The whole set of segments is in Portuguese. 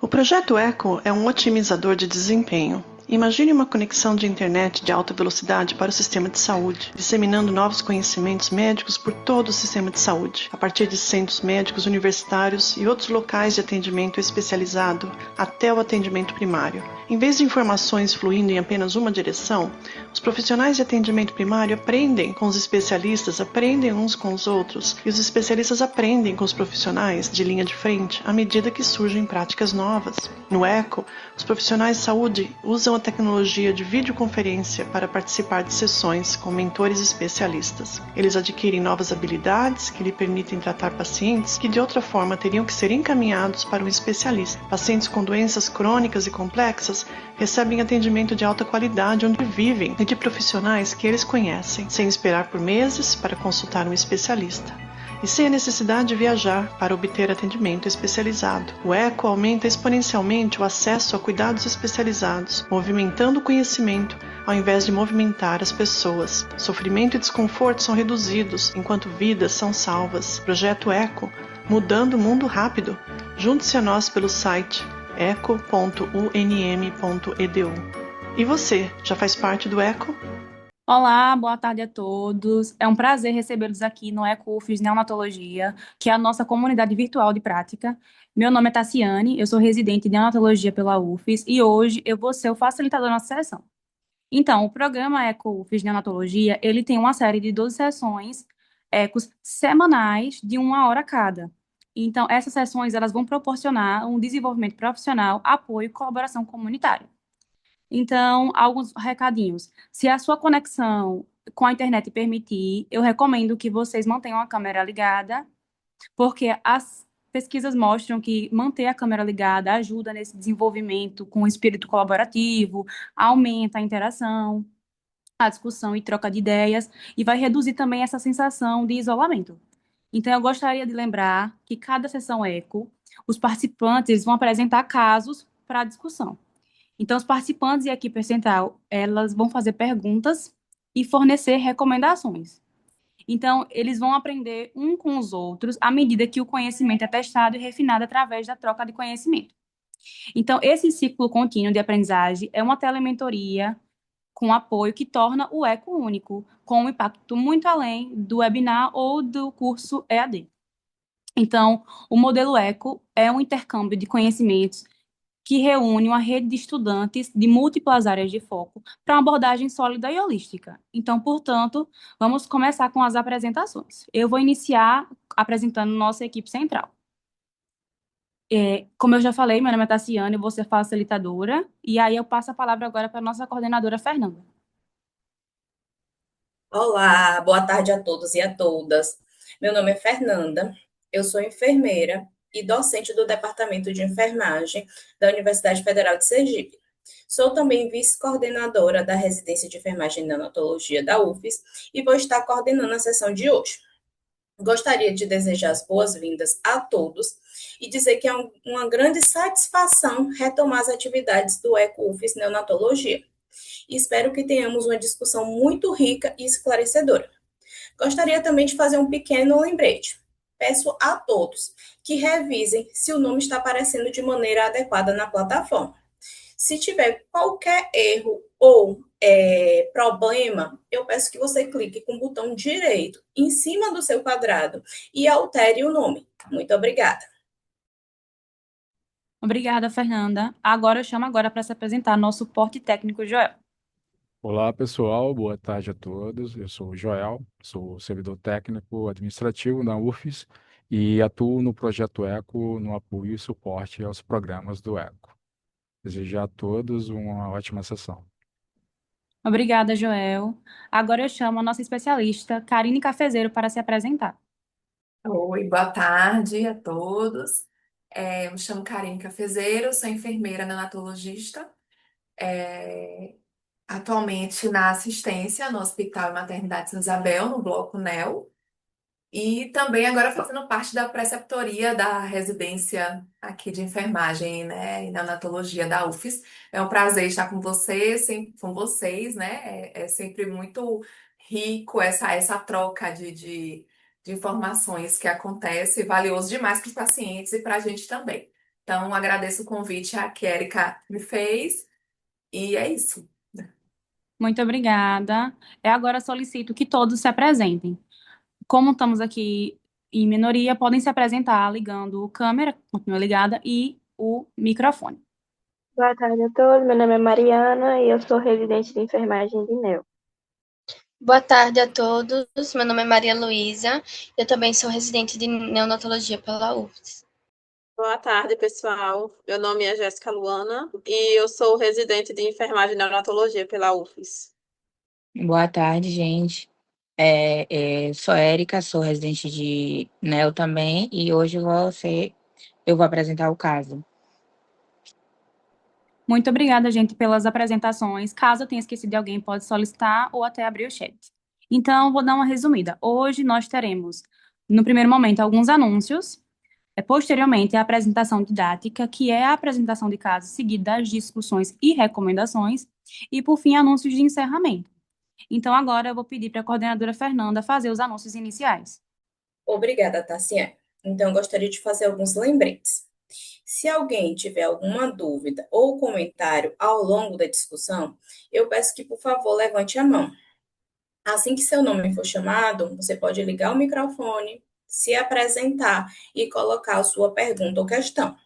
O projeto Echo é um otimizador de desempenho. Imagine uma conexão de internet de alta velocidade para o sistema de saúde, disseminando novos conhecimentos médicos por todo o sistema de saúde, a partir de centros médicos universitários e outros locais de atendimento especializado até o atendimento primário. Em vez de informações fluindo em apenas uma direção, os profissionais de atendimento primário aprendem com os especialistas, aprendem uns com os outros, e os especialistas aprendem com os profissionais de linha de frente à medida que surgem práticas novas. No Echo, os profissionais de saúde usam a tecnologia de videoconferência para participar de sessões com mentores especialistas. Eles adquirem novas habilidades que lhe permitem tratar pacientes que de outra forma teriam que ser encaminhados para um especialista. Pacientes com doenças crônicas e complexas recebem atendimento de alta qualidade onde vivem e de profissionais que eles conhecem, sem esperar por meses para consultar um especialista e sem a necessidade de viajar para obter atendimento especializado. O Echo aumenta exponencialmente o acesso a cuidados especializados, movimentando o conhecimento ao invés de movimentar as pessoas. Sofrimento e desconforto são reduzidos, enquanto vidas são salvas. Projeto Echo, mudando o mundo rápido. Junte-se a nós pelo site echo.unm.edu. E você, já faz parte do Echo? Olá, boa tarde a todos. É um prazer recebê-los aqui no EcoUFES Neonatologia, que é a nossa comunidade virtual de prática. Meu nome é Tassiane, eu sou residente de neonatologia pela UFES e hoje eu vou ser o facilitador da nossa sessão. Então, o programa EcoUFES Neonatologia, ele tem uma série de 12 sessões ecos semanais de 1 hora cada. Então, essas sessões elas vão proporcionar um desenvolvimento profissional, apoio e colaboração comunitária. Então, alguns recadinhos. Se a sua conexão com a internet permitir, eu recomendo que vocês mantenham a câmera ligada, porque as pesquisas mostram que manter a câmera ligada ajuda nesse desenvolvimento com o espírito colaborativo, aumenta a interação, a discussão e troca de ideias, e vai reduzir também essa sensação de isolamento. Então, eu gostaria de lembrar que cada sessão eco, os participantes vão apresentar casos para a discussão. Então, os participantes e a equipe central, elas vão fazer perguntas e fornecer recomendações. Então, eles vão aprender um com os outros à medida que o conhecimento é testado e refinado através da troca de conhecimento. Então, esse ciclo contínuo de aprendizagem é uma telementoria com apoio que torna o ECO único, com um impacto muito além do webinar ou do curso EAD. Então, o modelo ECO é um intercâmbio de conhecimentos que reúne uma rede de estudantes de múltiplas áreas de foco para uma abordagem sólida e holística. Então, portanto, vamos começar com as apresentações. Eu vou iniciar apresentando nossa equipe central. Como eu já falei, meu nome é Tassiane, eu vou ser facilitadora, e aí eu passo a palavra agora para a nossa coordenadora, Fernanda. Olá, boa tarde a todos e a todas. Meu nome é Fernanda, eu sou enfermeira e docente do Departamento de Enfermagem da Universidade Federal de Sergipe. Sou também vice-coordenadora da Residência de Enfermagem e Neonatologia da UFES e vou estar coordenando a sessão de hoje. Gostaria de desejar as boas-vindas a todos e dizer que é uma grande satisfação retomar as atividades do EcoUFES Neonatologia. Espero que tenhamos uma discussão muito rica e esclarecedora. Gostaria também de fazer um pequeno lembrete. Peço a todos que revisem se o nome está aparecendo de maneira adequada na plataforma. Se tiver qualquer erro ou problema, eu peço que você clique com o botão direito em cima do seu quadrado e altere o nome. Muito obrigada. Obrigada, Fernanda. Agora eu chamo agora para se apresentar nosso suporte técnico, Joel. Olá, pessoal. Boa tarde a todos. Eu sou o Joel, sou servidor técnico administrativo da UFES e atuo no projeto ECO no apoio e suporte aos programas do ECO. Desejo a todos uma ótima sessão. Obrigada, Joel. Agora eu chamo a nossa especialista, Karine Cafezeiro, para se apresentar. Oi, boa tarde a todos. Eu me chamo Karine Cafezeiro, sou enfermeira neonatologista, é, atualmente na assistência no Hospital e Maternidade São Isabel, no Bloco NEO, e também agora fazendo parte da preceptoria da residência aqui de enfermagem, né, e neonatologia da UFES. É um prazer estar com vocês, com vocês, né? É sempre muito rico essa troca de informações que acontece, valioso demais para os pacientes e para a gente também. Então, agradeço o convite que a Erika me fez, e é isso. Muito obrigada. Agora solicito que todos se apresentem. Como estamos aqui em minoria, podem se apresentar ligando a câmera, continua ligada, e o microfone. Boa tarde a todos, meu nome é Mariana e eu sou residente de enfermagem de Neo. Boa tarde a todos, meu nome é Maria Luísa, eu também sou residente de neonatologia pela UFS. Boa tarde, pessoal. Meu nome é Jéssica Luana e eu sou residente de enfermagem e neonatologia pela UFES. Boa tarde, gente. Sou Érica, sou residente de NEO também, e hoje eu vou apresentar o caso. Muito obrigada, gente, pelas apresentações. Caso eu tenha esquecido de alguém, pode solicitar ou até abrir o chat. Então, vou dar uma resumida. Hoje nós teremos, no primeiro momento, alguns anúncios. Posteriormente, a apresentação didática, que é a apresentação de casos seguida das discussões e recomendações. E, por fim, anúncios de encerramento. Então, agora eu vou pedir para a coordenadora Fernanda fazer os anúncios iniciais. Obrigada, Tassiane. Então, gostaria de fazer alguns lembretes. Se alguém tiver alguma dúvida ou comentário ao longo da discussão, eu peço que, por favor, levante a mão. Assim que seu nome for chamado, você pode ligar o microfone, se apresentar e colocar a sua pergunta ou questão.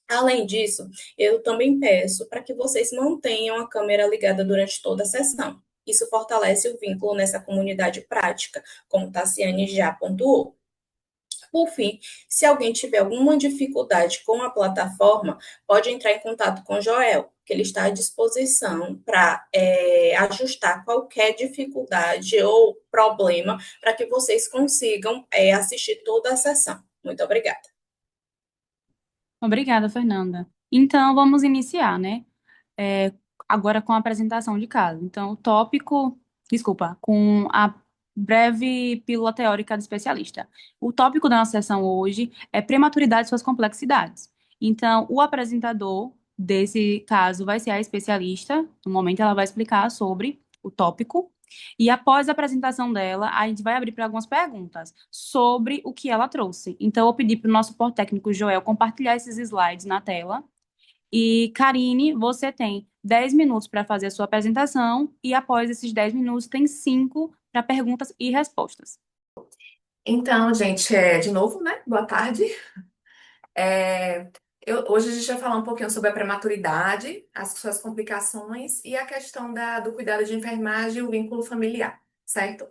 Além disso, eu também peço para que vocês mantenham a câmera ligada durante toda a sessão. Isso fortalece o vínculo nessa comunidade prática, como Tassiane já pontuou. Por fim, se alguém tiver alguma dificuldade com a plataforma, pode entrar em contato com o Joel, que ele está à disposição para ajustar qualquer dificuldade ou problema para que vocês consigam assistir toda a sessão. Muito obrigada. Obrigada, Fernanda. Então, vamos iniciar, né? Agora com a apresentação de caso. Então, com a breve pílula teórica do especialista. O tópico da nossa sessão hoje é prematuridade e suas complexidades. Então, o apresentador desse caso vai ser a especialista. No momento, ela vai explicar sobre o tópico. E após a apresentação dela, a gente vai abrir para algumas perguntas sobre o que ela trouxe. Então, eu vou pedir para o nosso suporte técnico Joel compartilhar esses slides na tela. E, Karine, você tem 10 minutos para fazer a sua apresentação e, após esses 10 minutos, tem 5 para perguntas e respostas. Então, gente, de novo, né? Boa tarde. Hoje a gente vai falar um pouquinho sobre a prematuridade, as suas complicações e a questão do cuidado de enfermagem e o vínculo familiar, certo?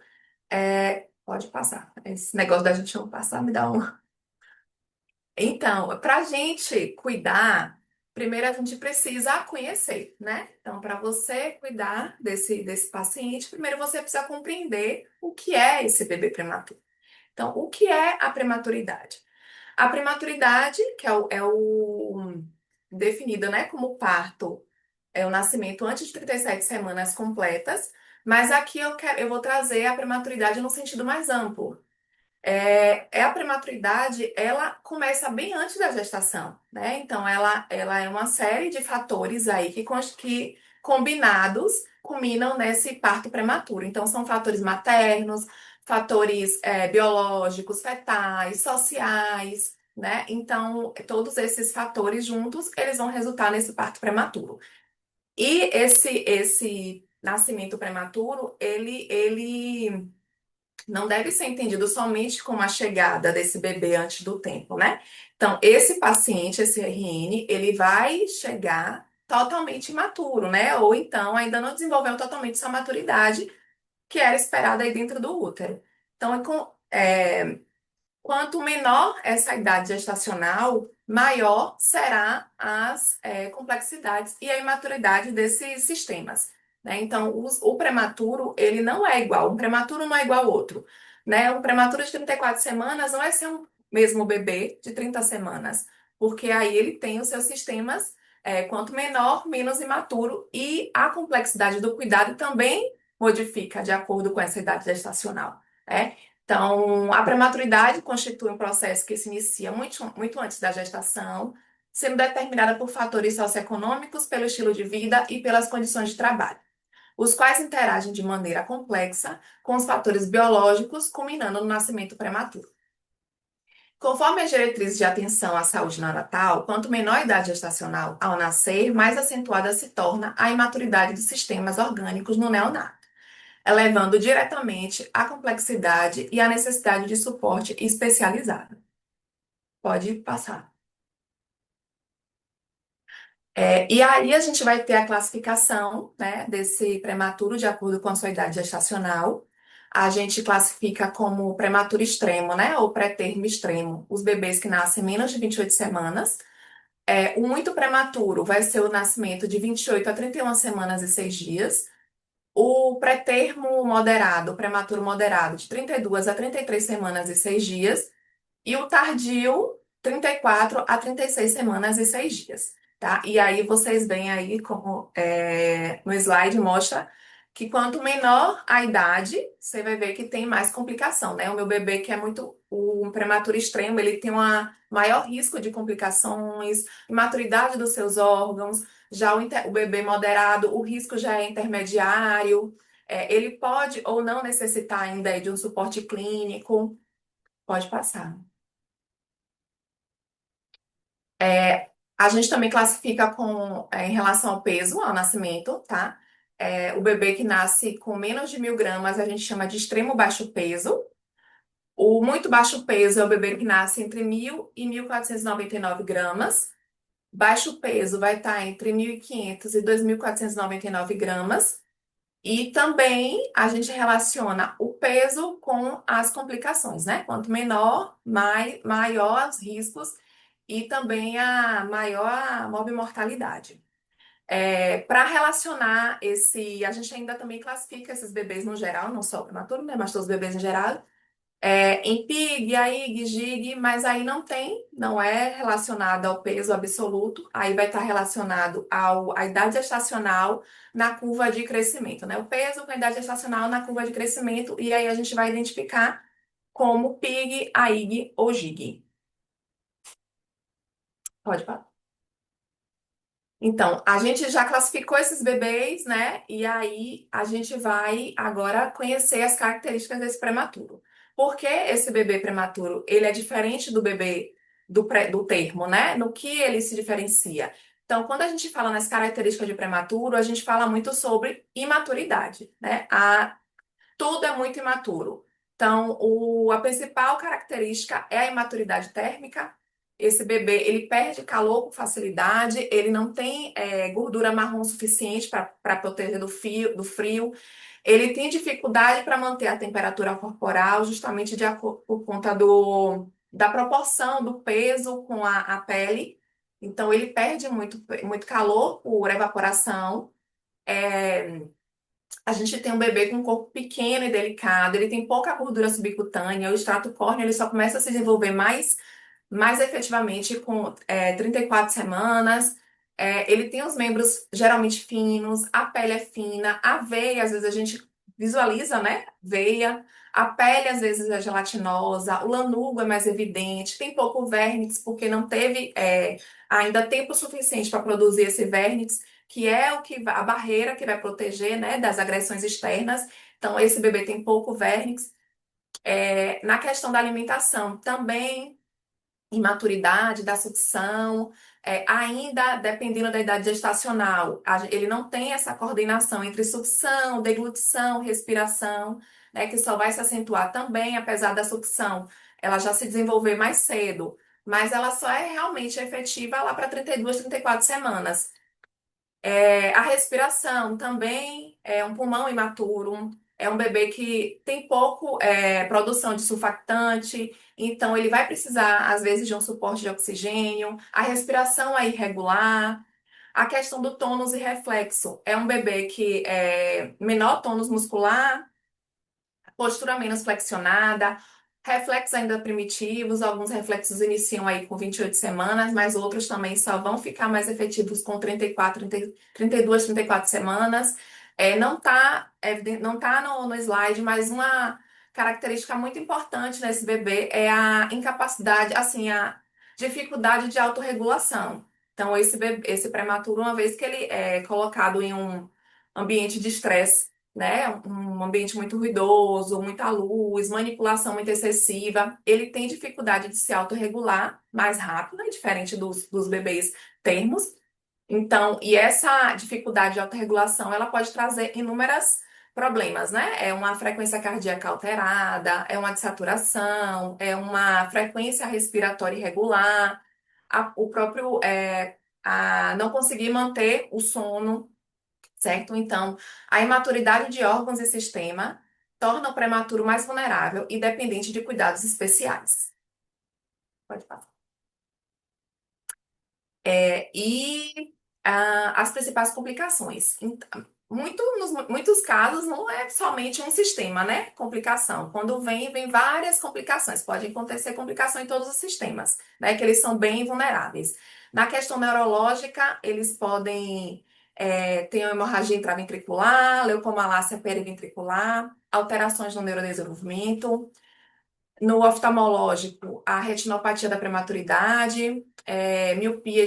Pode passar. Esse negócio da gente não passar me dá um. Então, para a gente cuidar, primeiro a gente precisa conhecer, né? Então, para você cuidar desse paciente, primeiro você precisa compreender o que é esse bebê prematuro. Então, o que é a prematuridade? A prematuridade, que é o definido, né, como parto, é o nascimento antes de 37 semanas completas, mas aqui eu vou trazer a prematuridade no sentido mais amplo. A prematuridade, ela começa bem antes da gestação, né? Então, ela é uma série de fatores aí que combinados culminam nesse parto prematuro. Então, são fatores maternos, fatores biológicos, fetais, sociais, né? Então, todos esses fatores juntos, eles vão resultar nesse parto prematuro. E esse nascimento prematuro, ele não deve ser entendido somente como a chegada desse bebê antes do tempo, né? Então, esse paciente, esse RN, ele vai chegar totalmente imaturo, né? Ou então ainda não desenvolveu totalmente sua maturidade que era esperada aí dentro do útero. Então, quanto menor essa idade gestacional, maior será as complexidades e a imaturidade desses sistemas, né? Então, o prematuro, ele não é igual. Um prematuro não é igual ao outro, né? Um prematuro de 34 semanas não vai ser um mesmo bebê de 30 semanas, porque aí ele tem os seus sistemas, quanto menor, menos imaturo, e a complexidade do cuidado também modifica de acordo com essa idade gestacional, né? Então, a prematuridade constitui um processo que se inicia muito, muito antes da gestação, sendo determinada por fatores socioeconômicos, pelo estilo de vida e pelas condições de trabalho, os quais interagem de maneira complexa com os fatores biológicos, culminando no nascimento prematuro. Conforme as diretrizes de atenção à saúde neonatal, quanto menor a idade gestacional ao nascer, mais acentuada se torna a imaturidade dos sistemas orgânicos no neonato, elevando diretamente a complexidade e a necessidade de suporte especializado. Pode passar. E aí a gente vai ter a classificação, né, desse prematuro de acordo com a sua idade gestacional. A gente classifica como prematuro extremo, né, ou pré-termo extremo, os bebês que nascem menos de 28 semanas. O muito prematuro vai ser o nascimento de 28 a 31 semanas e 6 dias. O pré-termo moderado, o prematuro moderado, de 32 a 33 semanas e 6 dias. E o tardio, 34 a 36 semanas e 6 dias, tá? E aí vocês veem aí como no slide mostra que quanto menor a idade, você vai ver que tem mais complicação, né? O meu bebê que é muito o prematuro extremo, ele tem um maior risco de complicações, imaturidade dos seus órgãos. Já o bebê moderado, o risco já é intermediário. Ele pode ou não necessitar ainda de um suporte clínico. Pode passar. A gente também classifica em relação ao peso, ao nascimento, tá? O bebê que nasce com menos de 1.000 gramas, a gente chama de extremo baixo peso. O muito baixo peso é o bebê que nasce entre 1.000 e 1.499 gramas. Baixo peso vai estar entre 1.500 e 2.499 gramas. E também a gente relaciona o peso com as complicações, né? Quanto menor, maior os riscos e também a maior morbimortalidade. Para relacionar a gente ainda também classifica esses bebês no geral, não só o prematuro, né, mas todos os bebês em geral, em PIG, AIG, GIG, mas aí não é relacionado ao peso absoluto, aí vai estar relacionado à idade gestacional na curva de crescimento, né? O peso com a idade gestacional na curva de crescimento, e aí a gente vai identificar como PIG, AIG ou GIG. Pode falar. Então, a gente já classificou esses bebês, né? E aí a gente vai agora conhecer as características desse prematuro. Por que esse bebê prematuro, ele é diferente do bebê do termo, né? No que ele se diferencia? Então, quando a gente fala nas características de prematuro, a gente fala muito sobre imaturidade, né? Tudo é muito imaturo. Então, a principal característica é a imaturidade térmica. Esse bebê, ele perde calor com facilidade, ele não tem gordura marrom suficiente para proteger do frio. Ele tem dificuldade para manter a temperatura corporal, justamente por conta da proporção do peso com a pele. Então, ele perde muito calor por evaporação. A gente tem um bebê com um corpo pequeno e delicado, ele tem pouca gordura subcutânea, o extrato córneo ele só começa a se desenvolver mais efetivamente com 34 semanas. Ele tem os membros geralmente finos, a pele é fina, a veia, às vezes a gente visualiza, né? Veia. A pele às vezes é gelatinosa, o lanugo é mais evidente, tem pouco vernix, porque não teve ainda tempo suficiente para produzir esse vernix, que é a barreira que vai proteger, né, das agressões externas. Então, esse bebê tem pouco vernix. Na questão da alimentação, também imaturidade da sucção, ainda dependendo da idade gestacional, ele não tem essa coordenação entre sucção, deglutição, respiração, né, que só vai se acentuar também, apesar da sucção, ela já se desenvolver mais cedo, mas ela só é realmente efetiva lá para 32, 34 semanas. A respiração também é um pulmão imaturo, é um bebê que tem pouco produção de surfactante, então ele vai precisar, às vezes, de um suporte de oxigênio. A respiração é irregular. A questão do tônus e reflexo é um bebê que é menor tônus muscular, postura menos flexionada, reflexos ainda primitivos, alguns reflexos iniciam aí com 28 semanas, mas outros também só vão ficar mais efetivos com 32, 34 semanas. Não tá no slide, mas uma característica muito importante nesse bebê é a incapacidade, assim, a dificuldade de autorregulação. Então, esse prematuro, uma vez que ele é colocado em um ambiente de estresse né? Um ambiente muito ruidoso, muita luz, manipulação muito excessiva, ele tem dificuldade de se autorregular mais rápido, né? Diferente dos bebês termos. Então, e essa dificuldade de autorregulação, ela pode trazer inúmeros problemas, né? É uma frequência cardíaca alterada, é uma dessaturação, é uma frequência respiratória irregular, o próprio a não conseguir manter o sono, certo? Então, a imaturidade de órgãos e sistema torna o prematuro mais vulnerável e dependente de cuidados especiais. Pode passar. As principais complicações. Nos muitos casos, não é somente um sistema, né? Complicação. Quando vem várias complicações. Pode acontecer complicação em todos os sistemas, né? Que eles são bem vulneráveis. Na questão neurológica, eles podem ter uma hemorragia intraventricular, leucomalácia periventricular, alterações no neurodesenvolvimento. No oftalmológico, a retinopatia da prematuridade, miopia,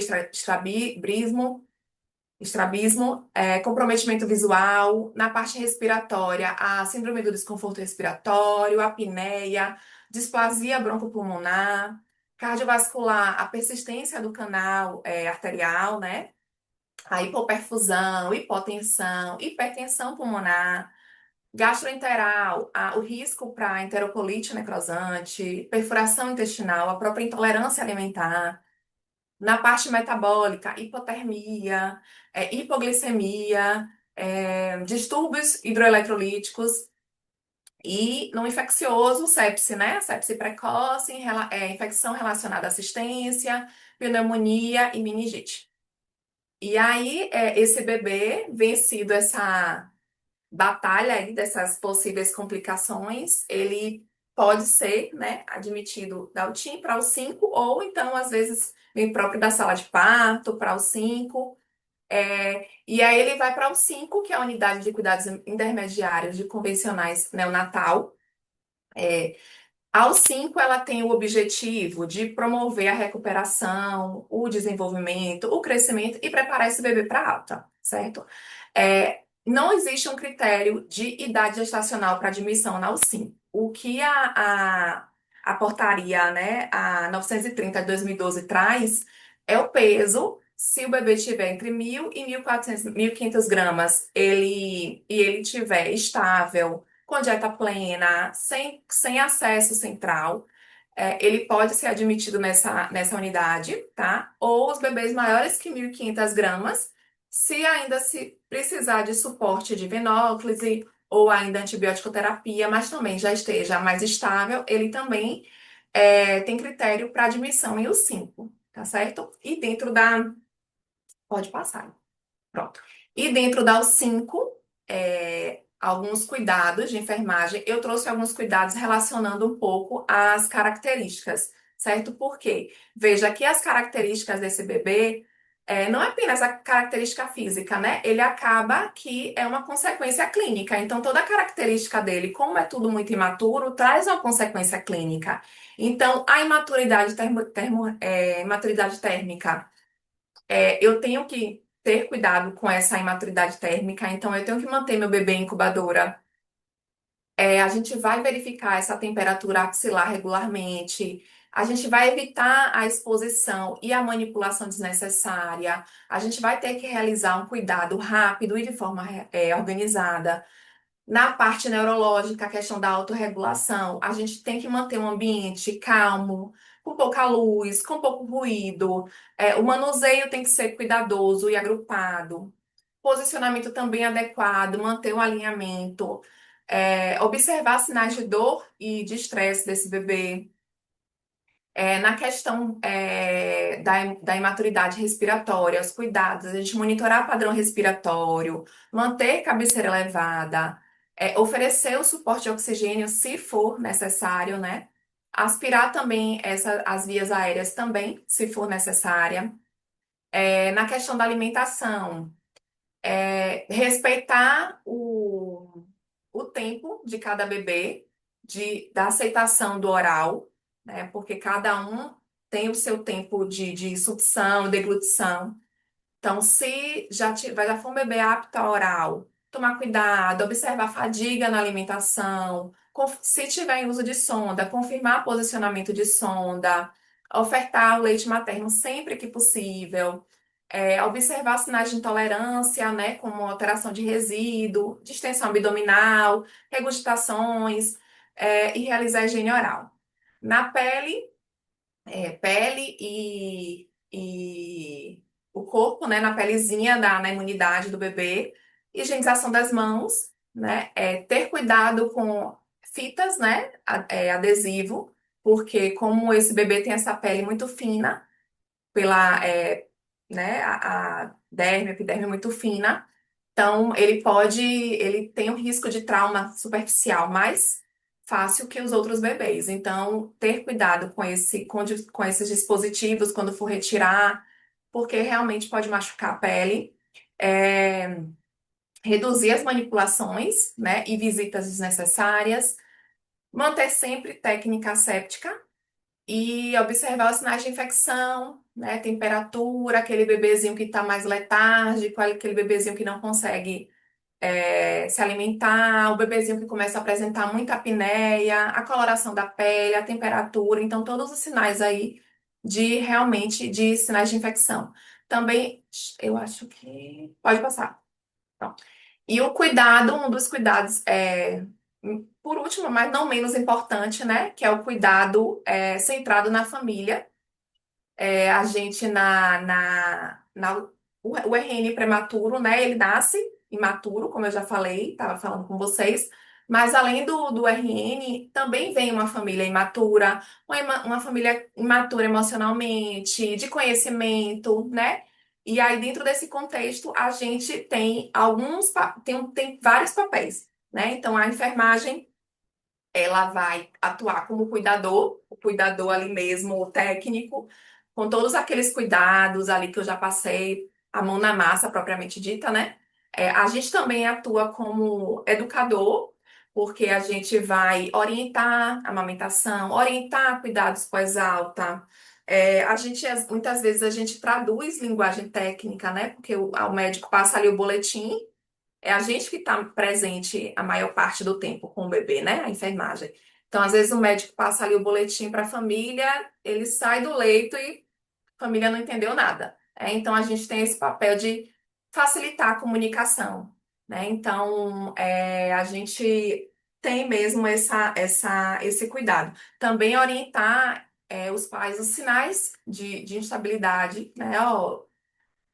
estrabismo, comprometimento visual. Na parte respiratória, a síndrome do desconforto respiratório, apneia, displasia broncopulmonar. Cardiovascular, a persistência do canal arterial, né? A hipoperfusão, hipotensão, hipertensão pulmonar. Gastroenteral, o risco para enterocolite necrosante, perfuração intestinal, a própria intolerância alimentar. Na parte metabólica, hipotermia, hipoglicemia, distúrbios hidroeletrolíticos e no infeccioso, sepse, né? Sepse precoce, infecção relacionada à assistência, pneumonia e meningite. E aí, esse bebê, vencido essa batalha aí dessas possíveis complicações, ele pode ser, né, admitido da UTIM para o 5, ou então, às vezes, vem próprio da sala de parto para o 5. E aí ele vai para o 5, que é a unidade de cuidados intermediários de convencionais neonatal. Ao 5, ela tem o objetivo de promover a recuperação, o desenvolvimento, o crescimento e preparar esse bebê para alta, certo? Não existe um critério de idade gestacional para admissão na UCIM. O que a portaria, né, a 930 de 2012 traz é o peso. Se o bebê tiver entre 1.000 e 1.500 gramas, e ele tiver estável, com dieta plena, sem acesso central, ele pode ser admitido nessa unidade, tá? Ou os bebês maiores que 1.500 gramas, se ainda se precisar de suporte de venóclise ou ainda antibiótico terapia, mas também já esteja mais estável, ele também tem critério para admissão em U5, tá certo? E dentro da... Pode passar. Pronto. E dentro da U5, alguns cuidados de enfermagem. Eu trouxe alguns cuidados relacionando um pouco as características, certo? Porque, veja que as características desse bebê não é apenas a característica física, né? Ele acaba que é uma consequência clínica. Então, toda a característica dele, como é tudo muito imaturo, traz uma consequência clínica. Então, a imaturidade, imaturidade térmica, eu tenho que ter cuidado com essa imaturidade térmica, então eu tenho que manter meu bebê em incubadora. A gente vai verificar essa temperatura axilar regularmente. A gente vai evitar a exposição e a manipulação desnecessária. A gente vai ter que realizar um cuidado rápido e de forma organizada. Na parte neurológica, a questão da autorregulação, a gente tem que manter um ambiente calmo, com pouca luz, com pouco ruído. O manuseio tem que ser cuidadoso e agrupado. Posicionamento também adequado, manter o alinhamento. Observar sinais de dor e de estresse desse bebê. Na questão da imaturidade respiratória, os cuidados, a gente monitorar padrão respiratório, manter cabeceira elevada, oferecer o suporte de oxigênio se for necessário, né? Aspirar também as vias aéreas também, se for necessária. Na questão da alimentação, respeitar o tempo de cada bebê, da aceitação do oral, né? Porque cada um tem o seu tempo de sucção, deglutição. Então, se já for um bebê apto a oral, tomar cuidado, observar a fadiga na alimentação, se tiver em uso de sonda, confirmar posicionamento de sonda, ofertar o leite materno sempre que possível, observar sinais de intolerância, né, como alteração de resíduo, distensão abdominal, regurgitações, e realizar a higiene oral. Na pele, pele e o corpo, né, na pelezinha, na imunidade do bebê, higienização das mãos, né, ter cuidado com fitas, né, adesivo, porque como esse bebê tem essa pele muito fina, pela, né, a derme, a epiderme muito fina, então ele tem um risco de trauma superficial mais fácil que os outros bebês. Então, ter cuidado com esses dispositivos quando for retirar, porque realmente pode machucar a pele. É, reduzir as manipulações, né, e visitas desnecessárias. Manter sempre técnica asséptica e observar os sinais de infecção, né? Temperatura, aquele bebezinho que está mais letárgico, aquele bebezinho que não consegue se alimentar, o bebezinho que começa a apresentar muita apneia, a coloração da pele, a temperatura, então todos os sinais aí de realmente de sinais de infecção. Também, eu acho que pode passar. Pronto. E o cuidado, um dos cuidados por último, mas não menos importante, né? Que é o cuidado centrado na família. A gente o RN prematuro, né? Ele nasce imaturo, como eu já falei, estava falando com vocês. Mas além do RN, também vem uma família imatura, uma família imatura emocionalmente, de conhecimento, né? E aí, dentro desse contexto, a gente tem tem vários papéis, né? Então, a enfermagem ela vai atuar como cuidador, o cuidador ali mesmo, o técnico, com todos aqueles cuidados ali que eu já passei, a mão na massa propriamente dita, né? A gente também atua como educador, porque a gente vai orientar a amamentação, orientar cuidados pós-alta. Muitas vezes a gente traduz linguagem técnica, né? Porque o médico passa ali o boletim, é a gente que está presente a maior parte do tempo com o bebê, né? A enfermagem. Então, às vezes, o médico passa ali o boletim para a família, ele sai do leito e a família não entendeu nada. Então, a gente tem esse papel de facilitar a comunicação, né? Então, a gente tem mesmo esse cuidado. Também orientar os pais os sinais de instabilidade, né?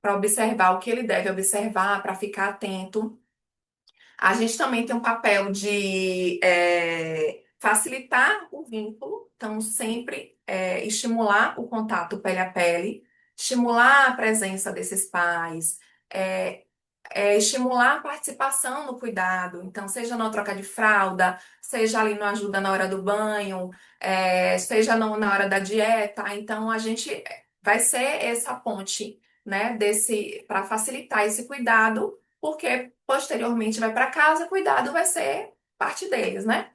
Para observar o que ele deve observar, para ficar atento. A gente também tem um papel de facilitar o vínculo, então sempre estimular o contato pele a pele, estimular a presença desses pais, é, estimular a participação no cuidado, então seja na troca de fralda, seja ali na ajuda na hora do banho, seja na hora da dieta, então a gente vai ser essa ponte, né, para facilitar esse cuidado porque posteriormente vai para casa, cuidado vai ser parte deles, né?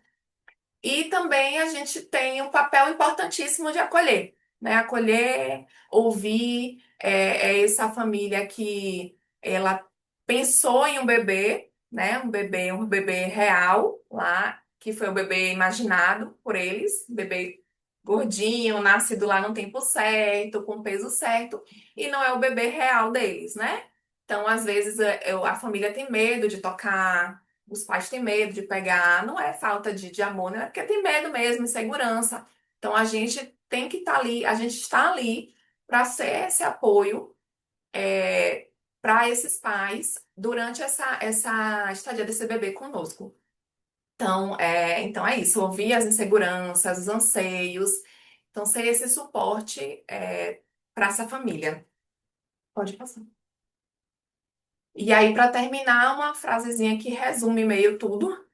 E também a gente tem um papel importantíssimo de acolher, né? Acolher, ouvir, essa família que ela pensou em um bebê, né? Um bebê real lá, que foi o bebê imaginado por eles, bebê gordinho, nascido lá no tempo certo, com o peso certo, e não é o bebê real deles, né? Então, às vezes, a família tem medo de tocar, os pais têm medo de pegar, não é falta de amor, né? É porque tem medo mesmo, insegurança. Então a gente tem que estar ali, a gente está ali para ser esse apoio para esses pais durante essa estadia desse bebê conosco. Então é isso, ouvir as inseguranças, os anseios, então ser esse suporte para essa família. Pode passar. E aí, para terminar, uma frasezinha que resume meio tudo.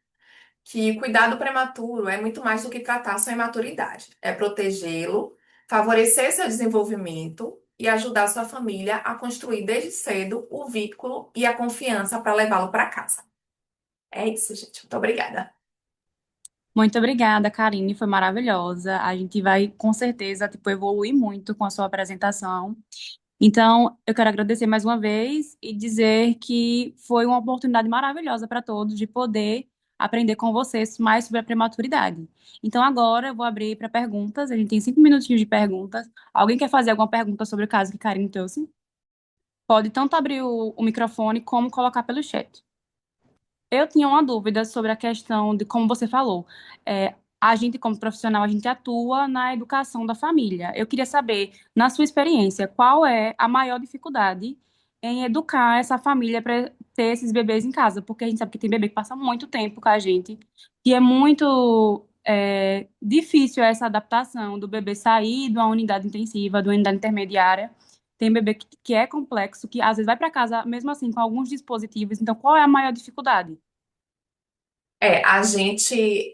Que cuidado prematuro é muito mais do que tratar sua imaturidade. É protegê-lo, favorecer seu desenvolvimento e ajudar sua família a construir desde cedo o vínculo e a confiança para levá-lo para casa. É isso, gente. Muito obrigada. Muito obrigada, Karine, foi maravilhosa. A gente vai, com certeza, tipo, evoluir muito com a sua apresentação. Então, eu quero agradecer mais uma vez e dizer que foi uma oportunidade maravilhosa para todos de poder aprender com vocês mais sobre a prematuridade. Então, agora eu vou abrir para perguntas. A gente tem 5 minutinhos de perguntas. Alguém quer fazer alguma pergunta sobre o caso que Karine trouxe? Pode tanto abrir o microfone como colocar pelo chat. Eu tinha uma dúvida sobre a questão de como você falou. A gente, como profissional, a gente atua na educação da família. Eu queria saber, na sua experiência, qual é a maior dificuldade em educar essa família para ter esses bebês em casa? Porque a gente sabe que tem bebê que passa muito tempo com a gente, que é muito difícil essa adaptação do bebê sair de uma unidade intensiva, de uma unidade intermediária. Tem bebê que é complexo, que às vezes vai para casa mesmo assim com alguns dispositivos. Então, qual é a maior dificuldade? A gente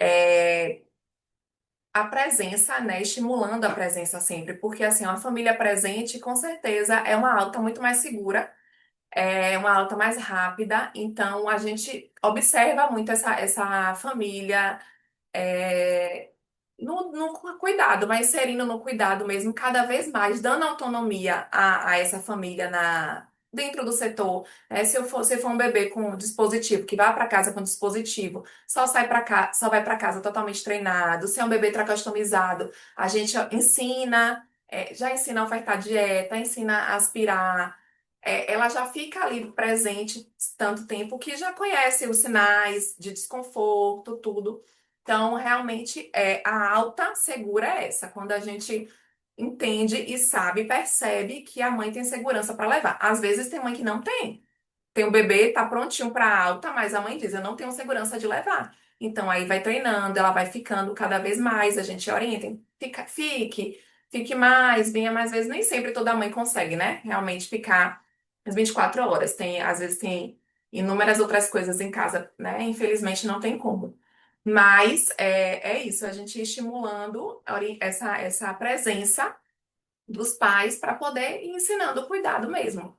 a presença, né, estimulando a presença sempre, porque assim, uma família presente, com certeza, é uma alta muito mais segura, é uma alta mais rápida, então a gente observa muito essa família é, no cuidado, mas inserindo no cuidado mesmo, cada vez mais, dando autonomia a essa família dentro do setor. Né? Se for um bebê com dispositivo, que vai para casa com dispositivo, só vai para casa totalmente treinado. Se é um bebê tracostomizado, a gente ensina, já ensina a ofertar dieta, ensina a aspirar. Ela já fica ali presente tanto tempo que já conhece os sinais de desconforto, tudo. Então, realmente, a alta segura é essa, quando a gente entende e sabe, percebe que a mãe tem segurança para levar. Às vezes tem mãe que não tem. Tem o bebê, tá prontinho para alta, mas a mãe diz, eu não tenho segurança de levar. Então, aí vai treinando, ela vai ficando cada vez mais, a gente orienta, fique mais, venha mais vezes. Nem sempre toda mãe consegue, né? Realmente ficar as 24 horas. Às vezes tem inúmeras outras coisas em casa, né? Infelizmente não tem como. Mas é isso, a gente estimulando essa presença dos pais para poder ir ensinando o cuidado mesmo.